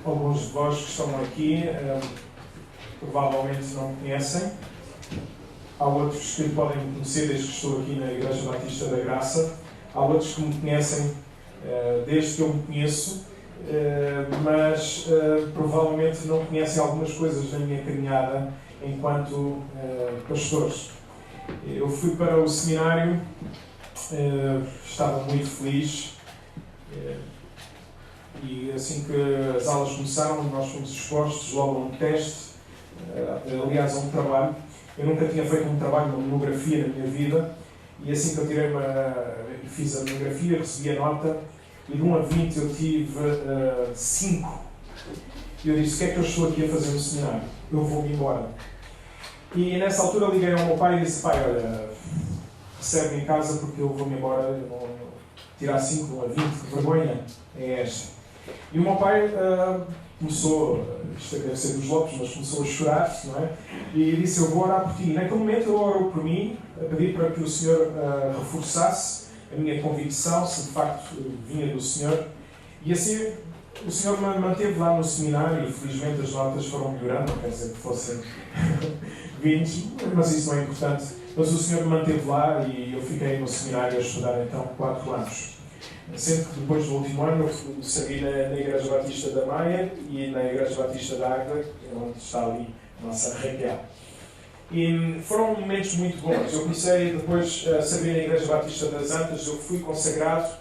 Alguns de vós que estão aqui provavelmente não me conhecem. Há outros que podem me conhecer desde que estou aqui na Igreja Batista da Graça. Há outros que me conhecem desde que eu me conheço, mas provavelmente não conhecem algumas coisas da minha caminhada enquanto pastores. Eu fui para o seminário, estava muito feliz. E assim que as aulas começaram, nós fomos expostos logo a um teste, aliás a um trabalho. Eu nunca tinha feito um trabalho, uma monografia na minha vida, e assim que eu fiz a monografia, recebi a nota, e de 1 a 20 eu tive 5. E eu disse: o que é que eu estou aqui a fazer no seminário? Eu vou-me embora. E nessa altura liguei ao meu pai e disse: pai, olha, recebe-me em casa porque eu vou-me embora, eu vou tirar 5 de 1 a 20, que vergonha é esta? E o meu pai começou, isto deve ser dos Lopes, mas começou a chorar, não é? E disse: eu vou orar por ti. E naquele momento ele orou por mim, a pedir para que o Senhor reforçasse a minha convicção, se de facto vinha do Senhor. E assim o Senhor me manteve lá no seminário e felizmente as notas foram melhorando, não quer dizer que fossem 20, mas isso não é importante. Mas o Senhor me manteve lá e eu fiquei no seminário a estudar então 4 anos. Sendo que depois do último ano eu servi na Igreja Batista da Maia e na Igreja Batista da Águeda, onde está ali a nossa Raquel. E foram momentos muito bons. Eu comecei depois a servir na Igreja Batista das Antas. Eu fui consagrado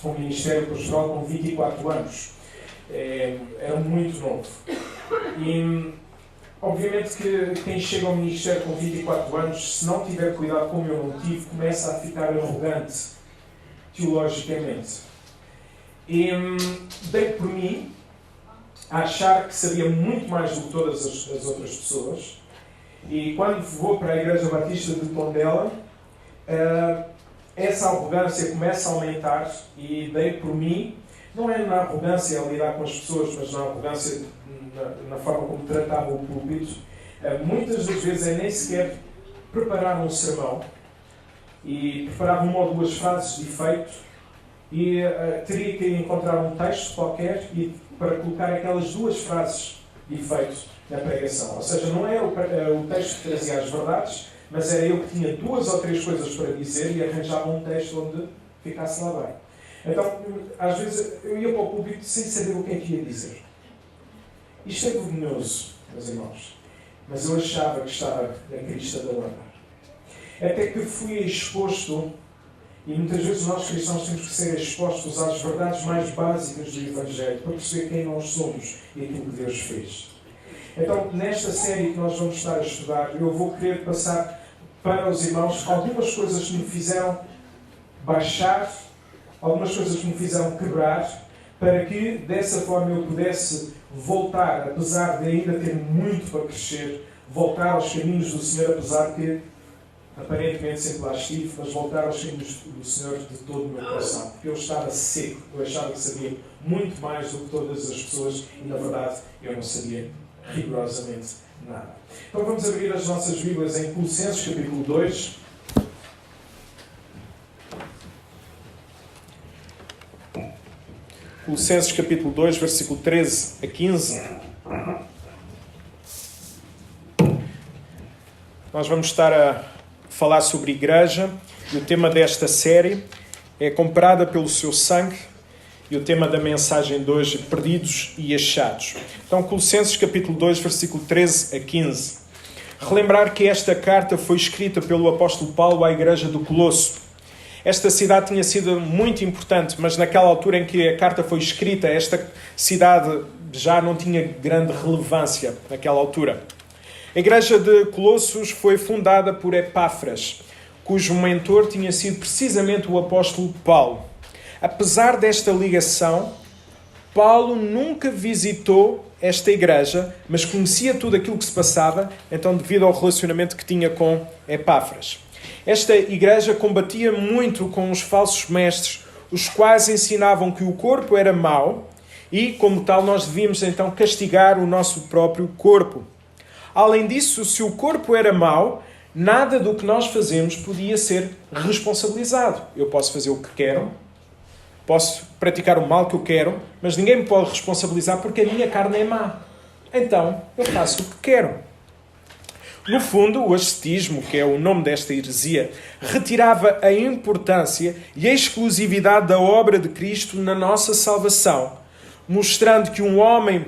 ao Ministério Pastoral com 24 anos. Era muito novo. E obviamente que quem chega ao Ministério com 24 anos, se não tiver cuidado como eu não tive, começa a ficar arrogante teologicamente. E dei por mim a achar que sabia muito mais do que todas as outras pessoas. E quando vou para a Igreja Batista de Tondela, essa arrogância começa a aumentar e dei por mim, não é na arrogância a lidar com as pessoas, mas na arrogância na forma como tratava o púlpito. Muitas das vezes nem sequer preparar um sermão, e preparava 1 ou 2 frases de efeito e teria que encontrar um texto qualquer para colocar aquelas 2 frases de efeito na pregação. Ou seja, não era o texto que trazia as verdades, mas era eu que tinha 2 ou 3 coisas para dizer e arranjava um texto onde ficasse lá bem. Então, às vezes, eu ia para o púlpito sem saber o que é que ia dizer. Isto é vergonhoso, meus irmãos, mas eu achava que estava na crista da onda. Até que fui exposto, e muitas vezes nós cristãos temos que ser expostos às verdades mais básicas do Evangelho, para perceber quem nós somos e aquilo que Deus fez. Então, nesta série que nós vamos estar a estudar, eu vou querer passar para os irmãos algumas coisas que me fizeram baixar, algumas coisas que me fizeram quebrar, para que dessa forma eu pudesse voltar, apesar de ainda ter muito para crescer, voltar aos caminhos do Senhor, apesar que aparentemente sempre lá estive, mas voltar aos caminhos do Senhor de todo o meu coração. Porque eu estava seco, eu achava que sabia muito mais do que todas as pessoas e, na verdade, eu não sabia rigorosamente nada. Então vamos abrir as nossas Bíblias em Colossenses, capítulo 2. Colossenses, capítulo 2, versículo 13 a 15. Nós vamos estar a falar sobre igreja, e o tema desta série é comprada pelo seu sangue, e o tema da mensagem de hoje, perdidos e achados. Então, Colossenses capítulo 2, versículo 13 a 15. Relembrar que esta carta foi escrita pelo apóstolo Paulo à igreja do Colosso. Esta cidade tinha sido muito importante, mas naquela altura em que a carta foi escrita, esta cidade já não tinha grande relevância naquela altura. A igreja de Colossos foi fundada por Epáfras, cujo mentor tinha sido precisamente o apóstolo Paulo. Apesar desta ligação, Paulo nunca visitou esta igreja, mas conhecia tudo aquilo que se passava, então devido ao relacionamento que tinha com Epáfras. Esta igreja combatia muito com os falsos mestres, os quais ensinavam que o corpo era mau e, como tal, nós devíamos então castigar o nosso próprio corpo. Além disso, se o corpo era mau, nada do que nós fazemos podia ser responsabilizado. Eu posso fazer o que quero, Posso praticar o mal que eu quero, mas ninguém me pode responsabilizar porque a minha carne é má. Então, eu faço o que quero. No fundo, o ascetismo, que é o nome desta heresia, retirava a importância e a exclusividade da obra de Cristo na nossa salvação, mostrando que um homem,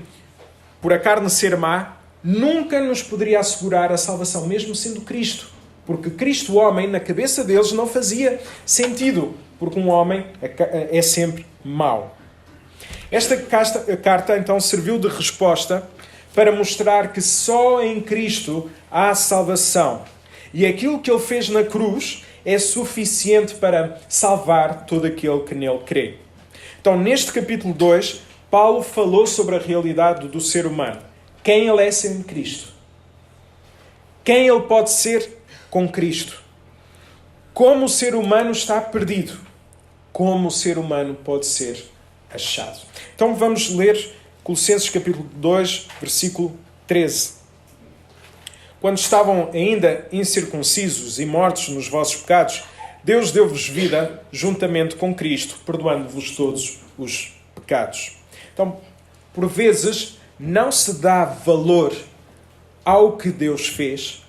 por a carne ser má, nunca nos poderia assegurar a salvação, mesmo sendo Cristo. Porque Cristo, o homem, na cabeça deles não fazia sentido, porque um homem é sempre mau. Esta carta, então, serviu de resposta para mostrar que só em Cristo há salvação. E aquilo que ele fez na cruz é suficiente para salvar todo aquele que nele crê. Então, neste capítulo 2, Paulo falou sobre a realidade do ser humano. Quem ele é sem Cristo. Quem ele pode ser com Cristo. Como o ser humano está perdido. Como o ser humano pode ser achado. Então vamos ler Colossenses capítulo 2, versículo 13. Quando estavam ainda incircuncisos e mortos nos vossos pecados, Deus deu-vos vida juntamente com Cristo, perdoando-vos todos os pecados. Então, por vezes, não se dá valor ao que Deus fez,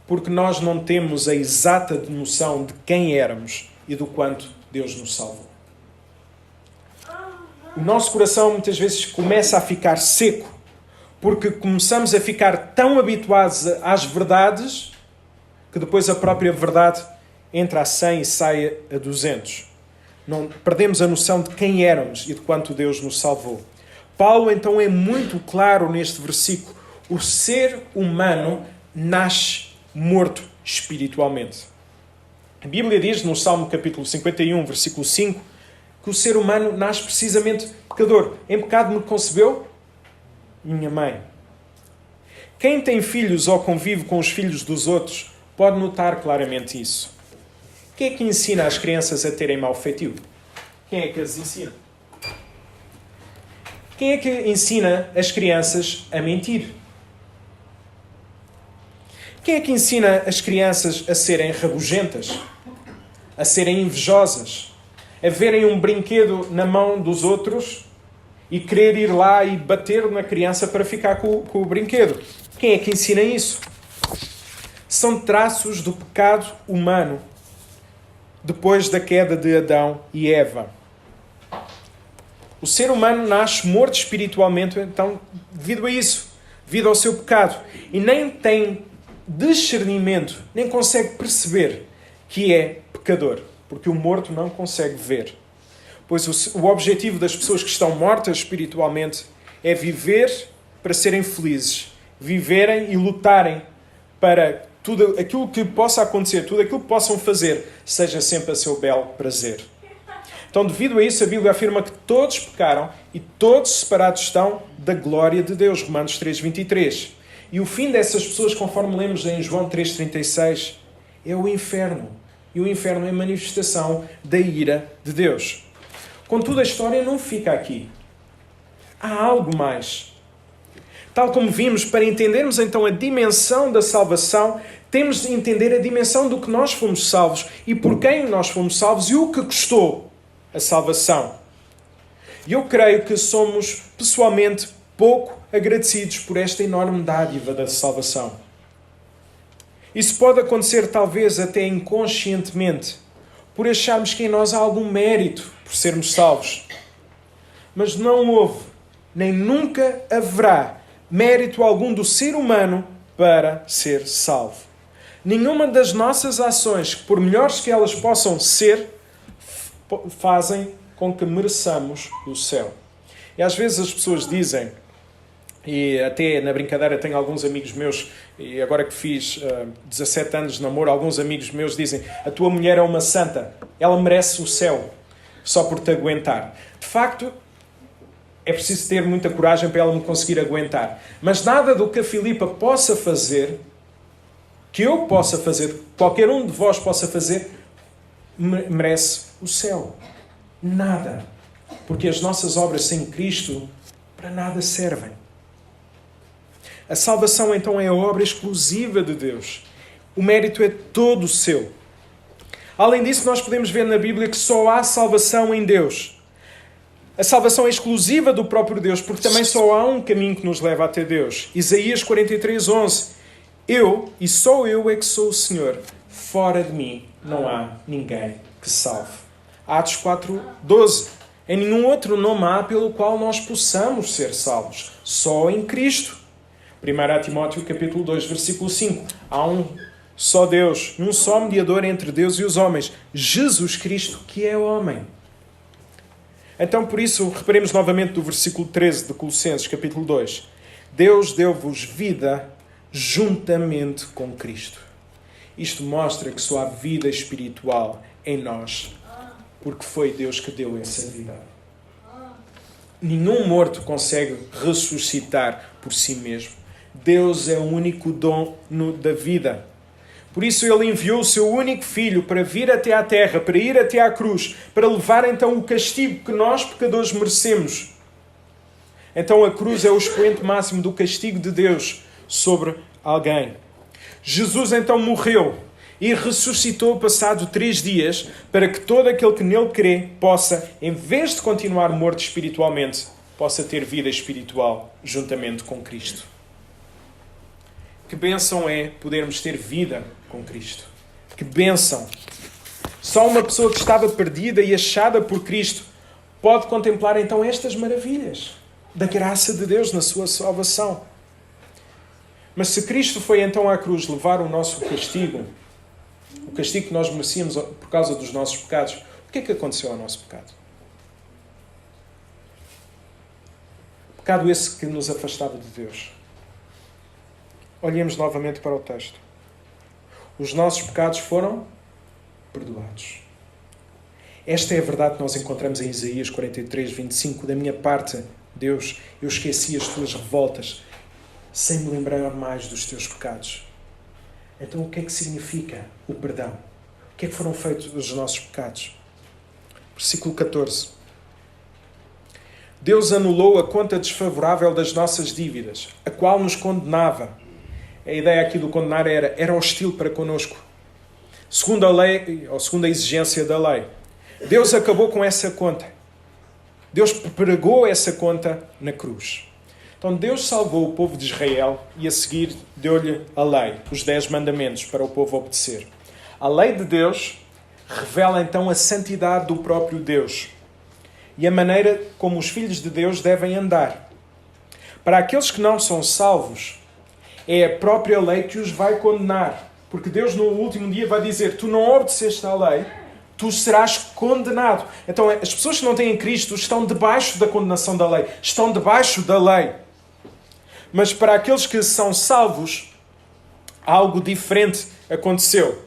porque nós não temos a exata noção de quem éramos e do quanto Deus nos salvou. O nosso coração muitas vezes começa a ficar seco, porque começamos a ficar tão habituados às verdades, que depois a própria verdade entra a 100 e sai a 200. Não, perdemos a noção de quem éramos e de quanto Deus nos salvou. Paulo então é muito claro neste versículo. O ser humano nasce morto espiritualmente. A Bíblia diz no Salmo capítulo 51, versículo 5, que o ser humano nasce precisamente pecador. Em pecado me concebeu minha mãe. Quem tem filhos ou convive com os filhos dos outros pode notar claramente isso. Quem é que ensina as crianças a terem mau feitio? Quem é que as ensina? Quem é que ensina as crianças a mentir? Quem é que ensina as crianças a serem rabugentas? A serem invejosas? A verem um brinquedo na mão dos outros e querer ir lá e bater na criança para ficar com o brinquedo? Quem é que ensina isso? São traços do pecado humano depois da queda de Adão e Eva. O ser humano nasce morto espiritualmente, então, devido a isso, devido ao seu pecado. E nem tem discernimento, nem consegue perceber que é pecador, porque o morto não consegue ver. Pois o objetivo das pessoas que estão mortas espiritualmente é viver para serem felizes, viverem e lutarem para tudo aquilo que possa acontecer, tudo aquilo que possam fazer, seja sempre a seu belo prazer. Então, devido a isso, a Bíblia afirma que todos pecaram e todos separados estão da glória de Deus. Romanos 3:23. E o fim dessas pessoas, conforme lemos em João 3:36, é o inferno. E o inferno é a manifestação da ira de Deus. Contudo, a história não fica aqui. Há algo mais. Tal como vimos, para entendermos então a dimensão da salvação, temos de entender a dimensão do que nós fomos salvos e por quem nós fomos salvos e o que custou a salvação. E eu creio que somos pessoalmente pouco agradecidos por esta enorme dádiva da salvação. Isso pode acontecer talvez até inconscientemente, por acharmos que em nós há algum mérito por sermos salvos. Mas não houve, nem nunca haverá mérito algum do ser humano para ser salvo. Nenhuma das nossas ações, por melhores que elas possam ser, fazem com que mereçamos o céu. E às vezes as pessoas dizem, e até na brincadeira tenho alguns amigos meus, e agora que fiz 17 anos de namoro, alguns amigos meus dizem: a tua mulher é uma santa, ela merece o céu só por te aguentar. De facto, é preciso ter muita coragem para ela me conseguir aguentar. Mas nada do que a Filipa possa fazer, que eu possa fazer, qualquer um de vós possa fazer, merece o céu. Nada. Porque as nossas obras sem Cristo para nada servem. A salvação então é a obra exclusiva de Deus. O mérito é todo seu. Além disso, nós podemos ver na Bíblia que só há salvação em Deus. A salvação é exclusiva do próprio Deus, porque também só há um caminho que nos leva até Deus. Isaías 43:11. Eu, e só eu é que sou o Senhor. Fora de mim não há ninguém que salve. Atos 4:12. Em nenhum outro nome há pelo qual nós possamos ser salvos. Só em Cristo. 1 Timóteo capítulo 2, versículo 5. Há um só Deus, um só mediador entre Deus e os homens. Jesus Cristo, que é homem. Então, por isso, reparemos novamente do versículo 13 de Colossenses, capítulo 2. Deus deu-vos vida juntamente com Cristo. Isto mostra que só há vida espiritual em nós, porque foi Deus que deu essa vida. Nenhum morto consegue ressuscitar por si mesmo. Deus é o único dono da vida. Por isso ele enviou o seu único Filho para vir até à terra, para ir até à cruz, para levar então o castigo que nós, pecadores, merecemos. Então a cruz é o expoente máximo do castigo de Deus sobre alguém. Jesus então morreu e ressuscitou passado 3 dias para que todo aquele que nele crê possa, em vez de continuar morto espiritualmente, possa ter vida espiritual juntamente com Cristo. Que bênção é podermos ter vida com Cristo. Que bênção! Só uma pessoa que estava perdida e achada por Cristo pode contemplar então estas maravilhas da graça de Deus na sua salvação. Mas se Cristo foi então à cruz levar o nosso castigo, o castigo que nós merecíamos por causa dos nossos pecados, o que é que aconteceu ao nosso pecado? Pecado esse que nos afastava de Deus. Olhemos novamente para o texto. Os nossos pecados foram perdoados. Esta é a verdade que nós encontramos em Isaías 43:25. Da minha parte, Deus, eu esqueci as tuas revoltas, sem me lembrar mais dos teus pecados. Então o que é que significa o perdão? O que é que foram feitos os nossos pecados? Versículo 14. Deus anulou a conta desfavorável das nossas dívidas, a qual nos condenava. A ideia aqui do condenar era hostil para connosco. Segundo a lei, ou segundo a exigência da lei. Deus acabou com essa conta. Deus pregou essa conta na cruz. Então Deus salvou o povo de Israel e a seguir deu-lhe a lei, os 10 mandamentos para o povo obedecer. A lei de Deus revela então a santidade do próprio Deus e a maneira como os filhos de Deus devem andar. Para aqueles que não são salvos, é a própria lei que os vai condenar. Porque Deus no último dia vai dizer: tu não obedeceste à lei, tu serás condenado. Então as pessoas que não têm Cristo estão debaixo da condenação da lei. Estão debaixo da lei. Mas para aqueles que são salvos, algo diferente aconteceu.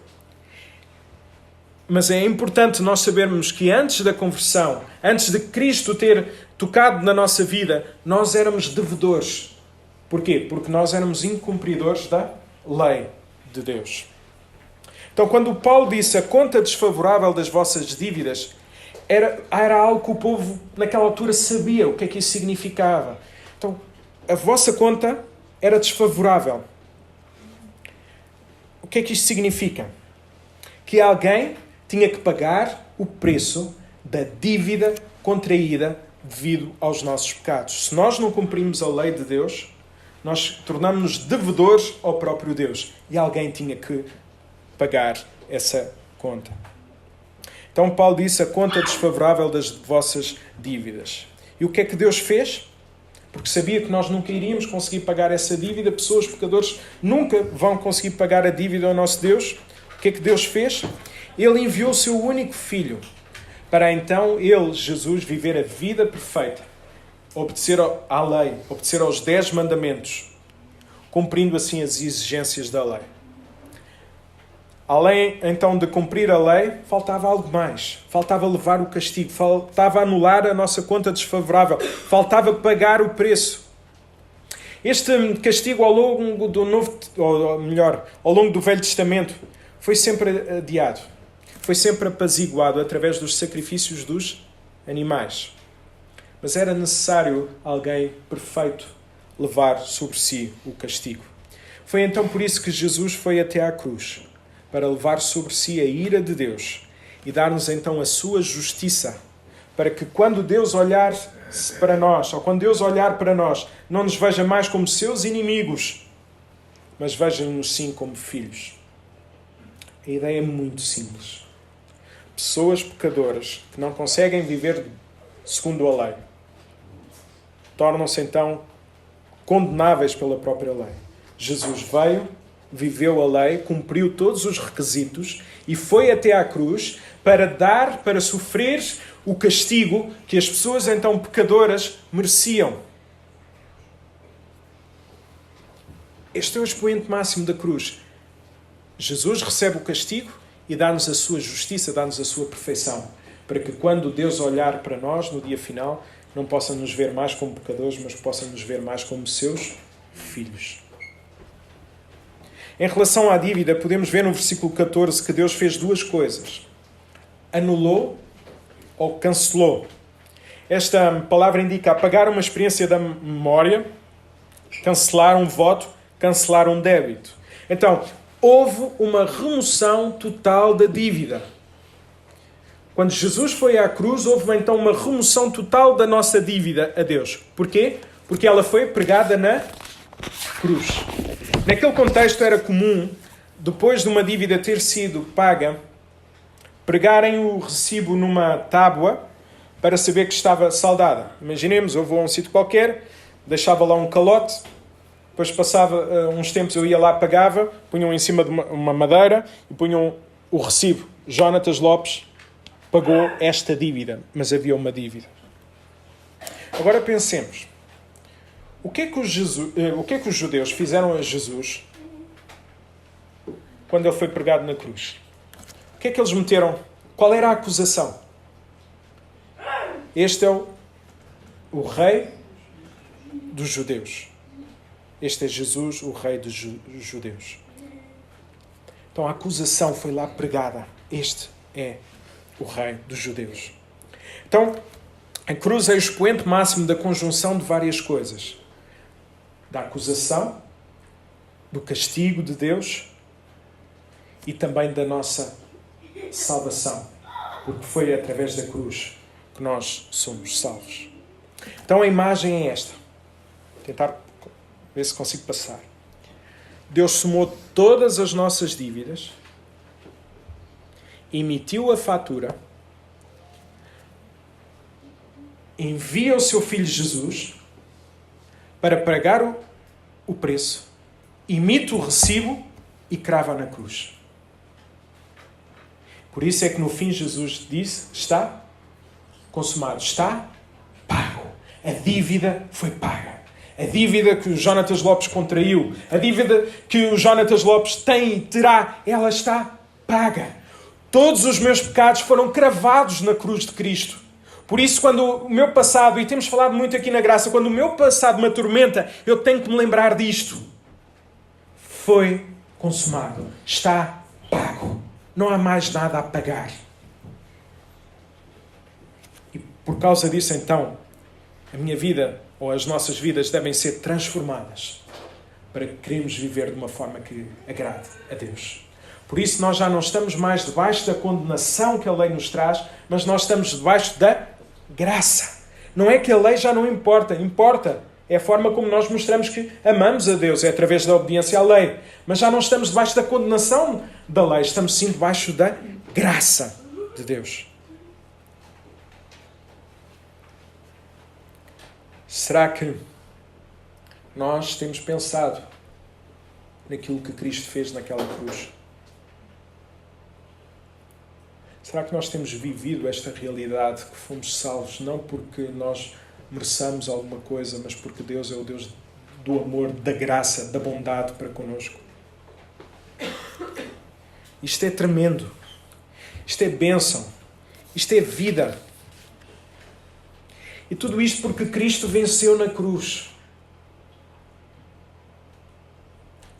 Mas é importante nós sabermos que antes da conversão, antes de Cristo ter tocado na nossa vida, nós éramos devedores. Porquê? Porque nós éramos incumpridores da lei de Deus. Então, quando Paulo disse a conta desfavorável das vossas dívidas, era algo que o povo naquela altura sabia o que é que isso significava. Então, a vossa conta era desfavorável. O que é que isto significa? Que alguém tinha que pagar o preço da dívida contraída devido aos nossos pecados. Se nós não cumprimos a lei de Deus, nós tornamos-nos devedores ao próprio Deus. E alguém tinha que pagar essa conta. Então Paulo disse a conta desfavorável das vossas dívidas. E o que é que Deus fez? Porque sabia que nós nunca iríamos conseguir pagar essa dívida. Pessoas, pecadores, nunca vão conseguir pagar a dívida ao nosso Deus. O que é que Deus fez? Ele enviou o seu único Filho para então ele, Jesus, viver a vida perfeita. Obedecer à lei, obedecer aos 10 mandamentos, cumprindo assim as exigências da lei. Além então de cumprir a lei, faltava algo mais. Faltava levar o castigo, faltava anular a nossa conta desfavorável, faltava pagar o preço. Este castigo ao longo do ao longo do Velho Testamento, foi sempre adiado, foi sempre apaziguado através dos sacrifícios dos animais. Mas era necessário alguém perfeito levar sobre si o castigo. Foi então por isso que Jesus foi até à cruz, para levar sobre si a ira de Deus e dar-nos então a sua justiça, para que quando Deus olhar para nós, ou quando Deus olhar para nós, não nos veja mais como seus inimigos, mas veja-nos sim como filhos. A ideia é muito simples. Pessoas pecadoras que não conseguem viver segundo a lei tornam-se então condenáveis pela própria lei. Jesus veio, viveu a lei, cumpriu todos os requisitos e foi até à cruz para sofrer o castigo que as pessoas então pecadoras mereciam. Este é o expoente máximo da cruz. Jesus recebe o castigo e dá-nos a sua justiça, dá-nos a sua perfeição, para que quando Deus olhar para nós no dia final, não possa nos ver mais como pecadores, mas possa nos ver mais como seus filhos. Em relação à dívida, podemos ver no versículo 14 que Deus fez duas coisas. Anulou ou cancelou. Esta palavra indica apagar uma experiência da memória, cancelar um voto, cancelar um débito. Então, houve uma remoção total da dívida. Quando Jesus foi à cruz, houve então uma remoção total da nossa dívida a Deus. Porquê? Porque ela foi pregada na cruz. Naquele contexto era comum, depois de uma dívida ter sido paga, pregarem o recibo numa tábua para saber que estava saldada. Imaginemos, eu vou a um sítio qualquer, deixava lá um calote, depois passava uns tempos, eu ia lá, pagava, punham em cima de uma madeira e punham o recibo. Jonatas Lopes pagou esta dívida, mas havia uma dívida. Agora pensemos, o que é que os judeus fizeram a Jesus quando ele foi pregado na cruz? O que é que eles meteram? Qual era a acusação? Este é o rei dos judeus. Este é Jesus, o rei dos judeus. Então a acusação foi lá pregada. Este é o rei dos judeus. Então, a cruz é o expoente máximo da conjunção de várias coisas. Da acusação, do castigo de Deus e também da nossa salvação. Porque foi através da cruz que nós somos salvos. Então a imagem é esta. Vou tentar ver se consigo passar. Deus somou todas as nossas dívidas, emitiu a fatura, envia o seu Filho Jesus para pagar o preço, emite o recibo e crava na cruz. Por isso é que no fim Jesus disse, está consumado, está pago. A dívida foi paga. A dívida que o Jonatas Lopes contraiu, a dívida que o Jonatas Lopes tem e terá, ela está paga. Todos os meus pecados foram cravados na cruz de Cristo. Por isso, quando o meu passado, e temos falado muito aqui na graça, quando o meu passado me atormenta, eu tenho que me lembrar disto. Foi consumado. Está pago. Não há mais nada a pagar. E por causa disso, então, a minha vida, ou as nossas vidas, devem ser transformadas para que queremos viver de uma forma que agrade a Deus. Por isso nós já não estamos mais debaixo da condenação que a lei nos traz, mas nós estamos debaixo da graça. Não é que a lei já não importa, importa. É a forma como nós mostramos que amamos a Deus, é através da obediência à lei. Mas já não estamos debaixo da condenação da lei, estamos sim debaixo da graça de Deus. Será que nós temos pensado naquilo que Cristo fez naquela cruz? Será que nós temos vivido esta realidade, que fomos salvos não porque nós mereçamos alguma coisa, mas porque Deus é o Deus do amor, da graça, da bondade para connosco? Isto é tremendo. Isto é bênção. Isto é vida. E tudo isto porque Cristo venceu na cruz.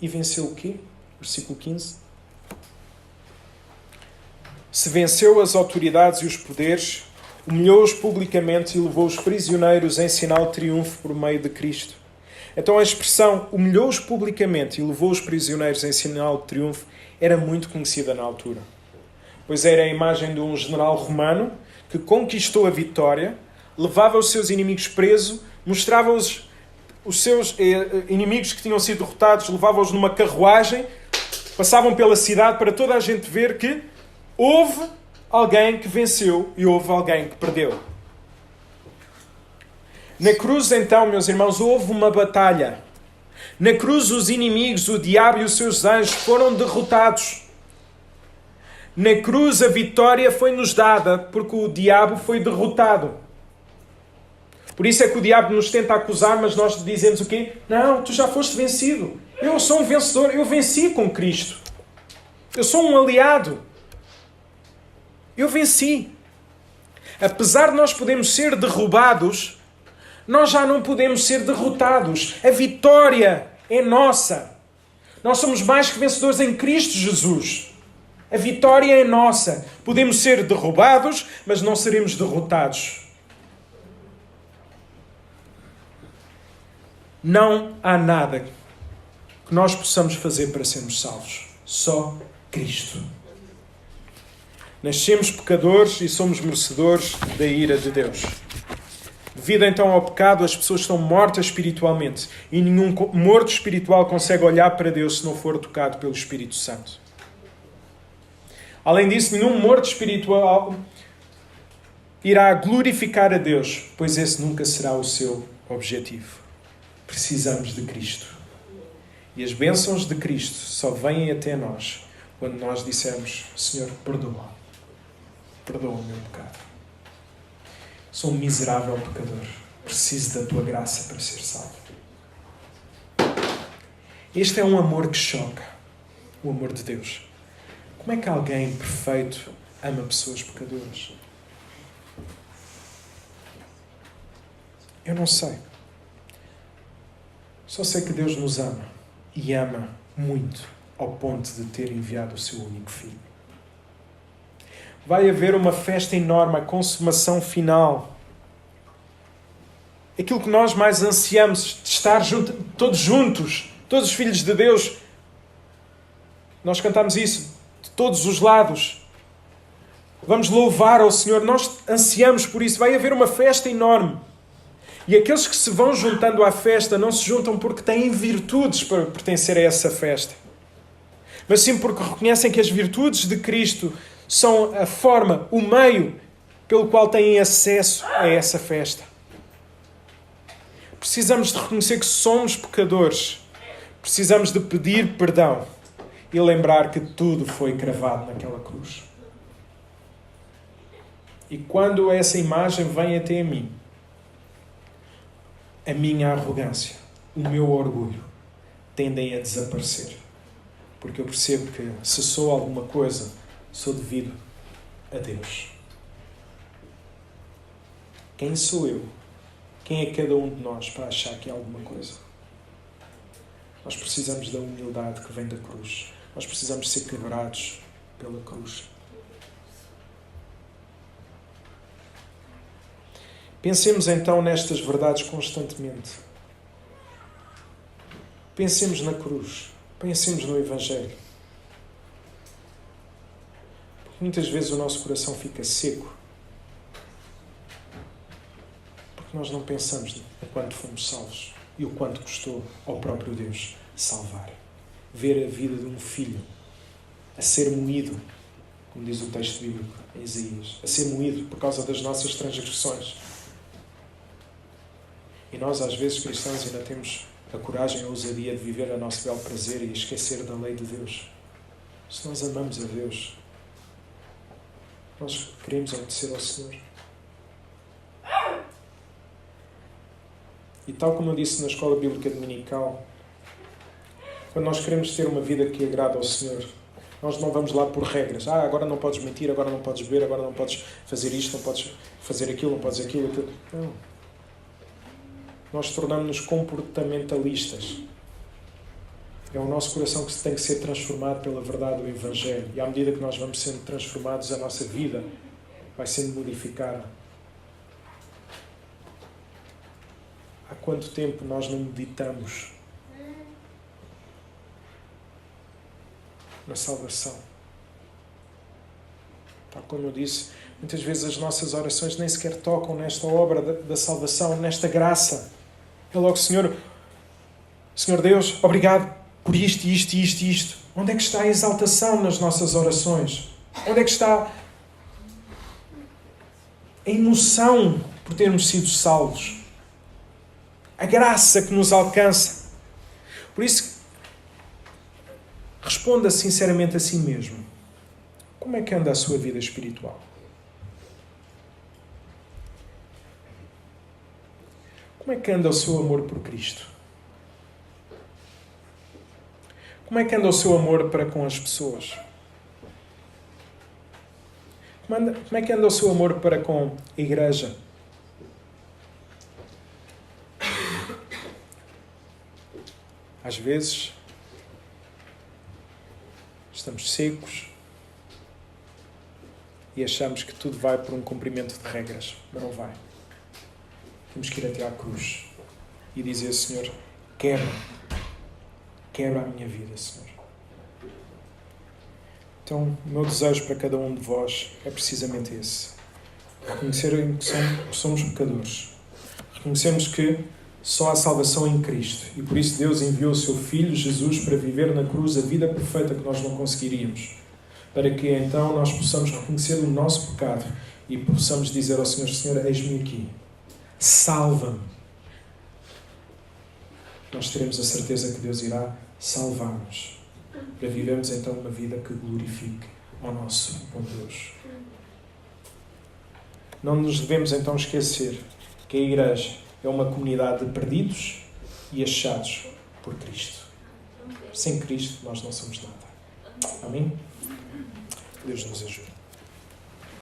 E venceu o quê? Versículo 15. Se venceu as autoridades e os poderes, humilhou-os publicamente e levou os prisioneiros em sinal de triunfo por meio de Cristo. Então a expressão humilhou-os publicamente e levou os prisioneiros em sinal de triunfo era muito conhecida na altura. Pois era a imagem de um general romano que conquistou a vitória, levava os seus inimigos presos, mostrava os seus inimigos que tinham sido derrotados, levava-os numa carruagem, passavam pela cidade para toda a gente ver que houve alguém que venceu e houve alguém que perdeu. Na cruz, então, meus irmãos, houve uma batalha. Na cruz, os inimigos, o diabo e os seus anjos foram derrotados. Na cruz, a vitória foi-nos dada porque o diabo foi derrotado. Por isso é que o diabo nos tenta acusar, mas nós dizemos o quê? Não, tu já foste vencido. Eu sou um vencedor. Eu venci com Cristo. Eu sou um aliado. Eu venci. Apesar de nós podermos ser derrubados, nós já não podemos ser derrotados. A vitória é nossa. Nós somos mais que vencedores em Cristo Jesus. A vitória é nossa. Podemos ser derrubados, mas não seremos derrotados. Não há nada que nós possamos fazer para sermos salvos. Só Cristo. Nascemos pecadores e somos merecedores da ira de Deus. Devido então ao pecado, as pessoas estão mortas espiritualmente. E nenhum morto espiritual consegue olhar para Deus se não for tocado pelo Espírito Santo. Além disso, nenhum morto espiritual irá glorificar a Deus, pois esse nunca será o seu objetivo. Precisamos de Cristo. E as bênçãos de Cristo só vêm até nós quando nós dissermos: Senhor, perdoa. Perdoa o meu pecado. Sou um miserável pecador. Preciso da tua graça para ser salvo. Este é um amor que choca. O amor de Deus. Como é que alguém perfeito ama pessoas pecadoras? Eu não sei. Só sei que Deus nos ama. E ama muito, ao ponto de ter enviado o seu único Filho. Vai haver uma festa enorme, a consumação final. Aquilo que nós mais ansiamos, de estar todos juntos, todos os filhos de Deus. Nós cantamos isso de todos os lados. Vamos louvar ao Senhor. Nós ansiamos por isso. Vai haver uma festa enorme. E aqueles que se vão juntando à festa não se juntam porque têm virtudes para pertencer a essa festa. Mas sim porque reconhecem que as virtudes de Cristo são a forma, o meio pelo qual têm acesso a essa festa. Precisamos de reconhecer que somos pecadores. Precisamos de pedir perdão e lembrar que tudo foi cravado naquela cruz. E quando essa imagem vem até a mim, a minha arrogância, o meu orgulho, tendem a desaparecer. Porque eu percebo que se sou alguma coisa, sou devido a Deus. Quem sou eu? Quem é cada um de nós para achar que é alguma coisa? Nós precisamos da humildade que vem da cruz. Nós precisamos ser quebrados pela cruz. Pensemos então nestas verdades constantemente. Pensemos na cruz. Pensemos no Evangelho. Porque muitas vezes o nosso coração fica seco. Porque nós não pensamos no quanto fomos salvos e o quanto custou ao próprio Deus salvar. Ver a vida de um filho a ser moído, como diz o texto bíblico em Isaías, a ser moído por causa das nossas transgressões. E nós, às vezes, cristãos, ainda temos a coragem e a ousadia de viver a nosso belo prazer e esquecer da lei de Deus. Se nós amamos a Deus, nós queremos obedecer ao Senhor. E tal como eu disse na escola bíblica dominical, quando nós queremos ter uma vida que agrada ao Senhor, nós não vamos lá por regras. Agora não podes mentir, agora não podes beber, agora não podes fazer isto, não podes fazer aquilo, não podes aquilo. Não. Nós tornamos-nos comportamentalistas. É o nosso coração que tem que ser transformado pela verdade do Evangelho. E à medida que nós vamos sendo transformados, a nossa vida vai sendo modificada. Há quanto tempo nós não meditamos na salvação? Tal como eu disse, Muitas vezes as nossas orações nem sequer tocam nesta obra da salvação, nesta graça. É logo, Senhor Deus, obrigado por isto, isto, isto, isto. Onde é que está a exaltação nas nossas orações? Onde é que está a emoção por termos sido salvos? A graça que nos alcança. Por isso, responda sinceramente a si mesmo. Como é que anda a sua vida espiritual? Como é que anda o seu amor por Cristo? Como é que anda o seu amor para com as pessoas? Como é que anda o seu amor para com a igreja? Às vezes, estamos secos e achamos que tudo vai por um cumprimento de regras, mas não vai. Temos que ir até à cruz e dizer, Senhor, quebra a minha vida, Senhor. Então, o meu desejo para cada um de vós é precisamente esse. Reconhecerem que somos pecadores. Reconhecermos que só há salvação em Cristo. E por isso Deus enviou o seu Filho, Jesus, para viver na cruz a vida perfeita que nós não conseguiríamos. Para que então nós possamos reconhecer o nosso pecado e possamos dizer ao Senhor, Senhor, eis-me aqui. Salva-me. Nós teremos a certeza que Deus irá salvar-nos. Para vivermos então uma vida que glorifique ao nosso bom Deus. Não nos devemos então esquecer que a Igreja é uma comunidade de perdidos e achados por Cristo. Sem Cristo nós não somos nada. Amém? Deus nos ajude.